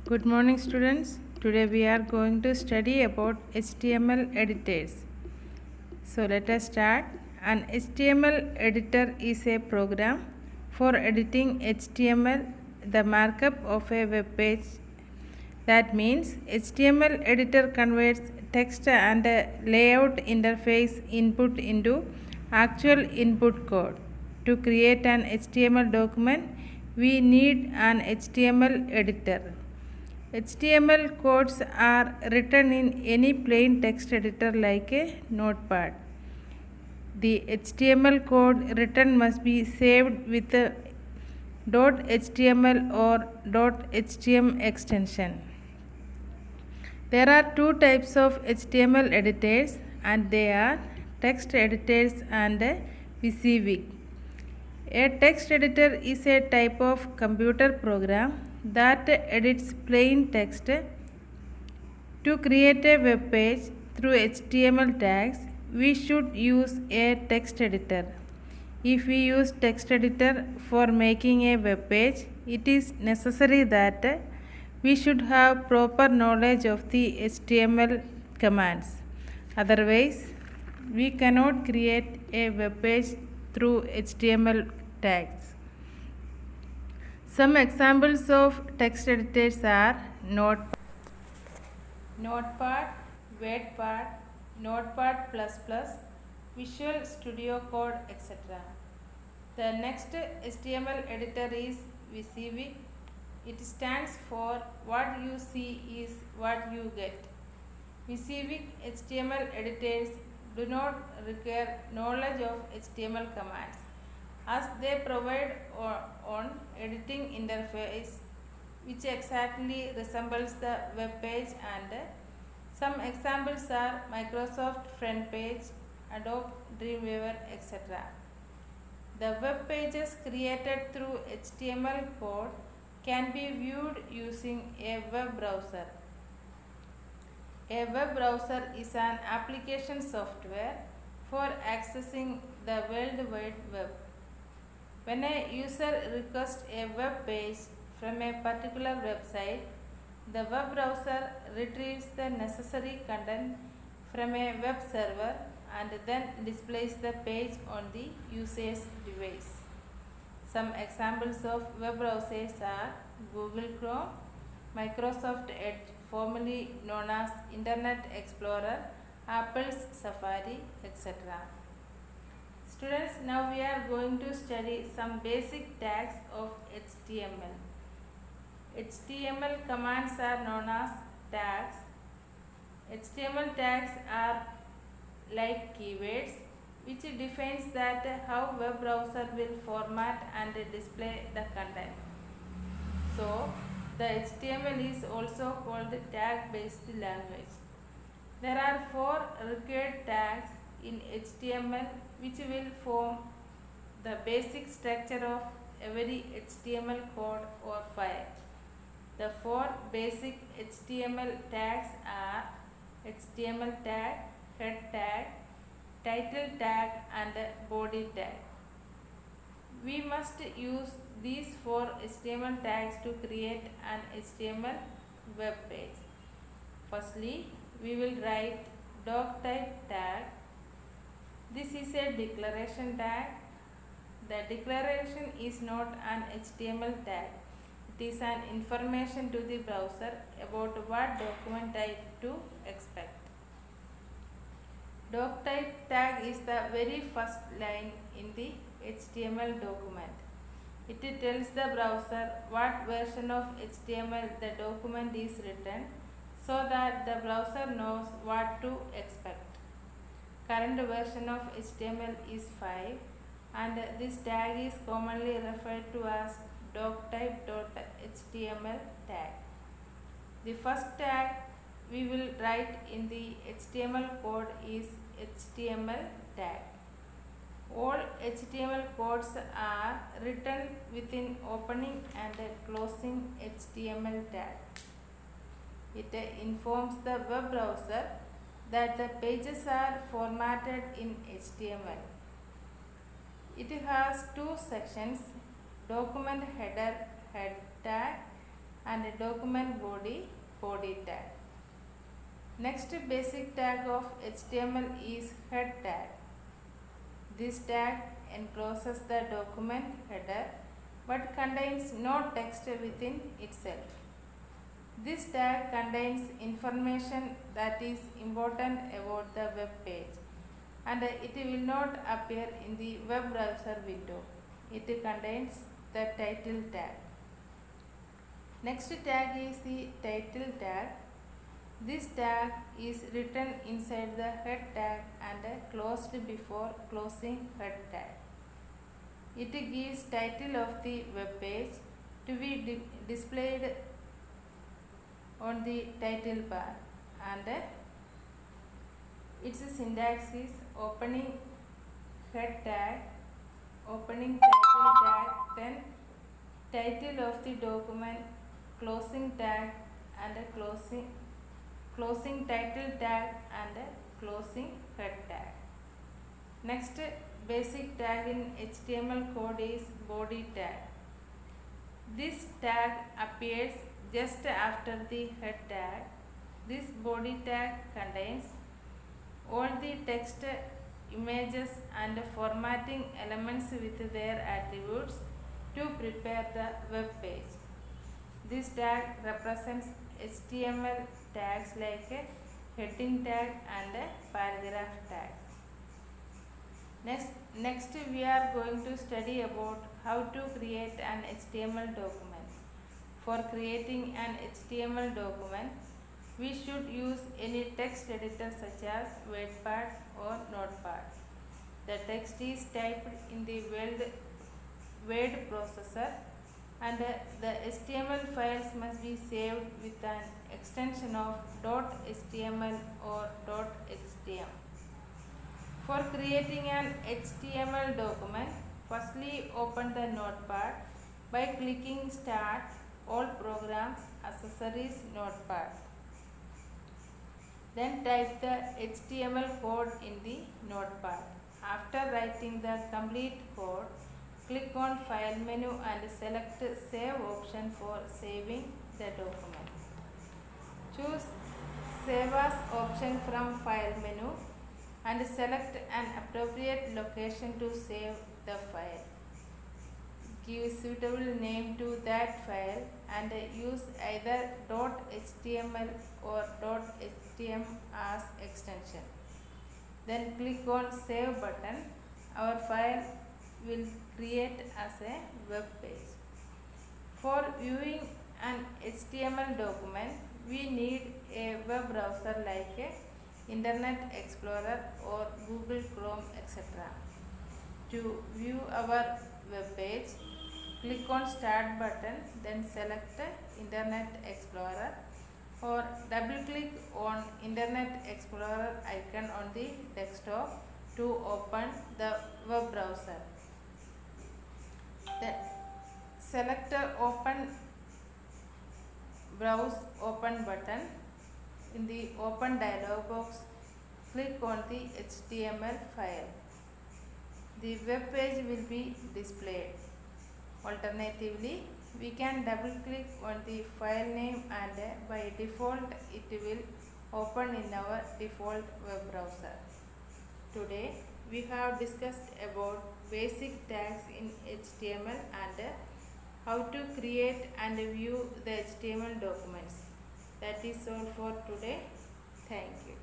Good morning, students. Today we are going to study about HTML editors. So let us start. An HTML editor is a program for editing HTML, the markup of a web page. That means HTML editor converts text and layout interface input into actual input code. To create an HTML document, we need an HTML editor. HTML codes are written in any plain text editor like a notepad. The HTML code written must be saved with a .html or .htm extension. There are two types of HTML editors and they are text editors and WYSIWYG. A text editor is a type of computer program that edits plain text. To create a web page through HTML tags, we should use a text editor. If we use text editor for making a web page, it is necessary that we should have proper knowledge of the HTML commands. Otherwise, we cannot create a web page through HTML tags. Some examples of text editors are Notepad, WordPad, Notepad++, Visual Studio Code, etc. The next HTML editor is WYSIWYG. It stands for what you see is what you get. WYSIWYG HTML editors do not require knowledge of HTML commands as they provide on editing interface which exactly resembles the web page, and some examples are Microsoft Front Page, Adobe Dreamweaver, etc. The web pages created through HTML code can be viewed using a web browser. A web browser is an application software for accessing the World Wide Web. When a user requests a web page from a particular website, the web browser retrieves the necessary content from a web server and then displays the page on the user's device. Some examples of web browsers are Google Chrome, Microsoft Edge, formerly known as Internet Explorer, Apple's Safari, etc. Students, now we are going to study some basic tags of HTML. HTML commands are known as tags. HTML tags are like keywords which defines that how web browser will format and display the content. So, the HTML is also called tag based language. There are 4 required tags in HTML which will form the basic structure of every HTML code or file. The 4 basic HTML tags are HTML tag, head tag, title tag and body tag. We must use these 4 HTML tags to create an HTML web page. Firstly, we will write doctype tag. This is a declaration tag. The declaration is not an HTML tag. It is an information to the browser about what document type to expect. Doctype tag is the very first line in the HTML document. It tells the browser what version of HTML the document is written so that the browser knows what to expect. Current version of HTML is 5 and this tag is commonly referred to as doctype.html tag. The first tag we will write in the HTML code is HTML tag. All HTML codes are written within opening and closing HTML tag. It informs the web browser that the pages are formatted in HTML. It has 2 sections, document header head tag and document body tag. Next basic tag of HTML is head tag. This tag encloses the document header but contains no text within itself. This tag contains information that is important about the web page and it will not appear in the web browser window. It contains the title tag. Next tag is the title tag. This tag is written inside the head tag and closed before closing head tag. It gives title of the web page to be displayed on the title bar, and its syntax is opening head tag, opening title tag, then title of the document, closing tag and closing title tag and closing head tag. Next basic tag in HTML code is body tag. This tag appears just after the head tag. This body tag contains all the text, images and formatting elements with their attributes to prepare the web page. This tag represents HTML tags like a heading tag and a paragraph tags. Next we are going to study about how to create an HTML document. For creating an HTML document, we should use any text editor such as WordPad or Notepad. The text is typed in the word processor and the HTML files must be saved with an extension of .html or .htm. For creating an HTML document, firstly open the Notepad by clicking Start, All Programs, Accessories, Notepad. Then type the HTML code in the Notepad. After writing the complete code, click on File menu and select Save option for saving the document. Choose Save As option from File menu and select an appropriate location to save the file. Give suitable name to that file and use either .html or .htm as extension. Then click on Save button. Our file will create as a web page. For viewing an HTML document, we need a web browser like a Internet Explorer or Google Chrome, etc. To view our web page, click on Start button, then select Internet Explorer or double click on Internet Explorer icon on the desktop to open the web browser. Then select Open Browse Open button. In the Open dialog box, click on the HTML file. The web page will be displayed. Alternatively, we can double click on the file name and by default it will open in our default web browser. Today we have discussed about basic tags in HTML and how to create and view the HTML documents. That is all for today. Thank you.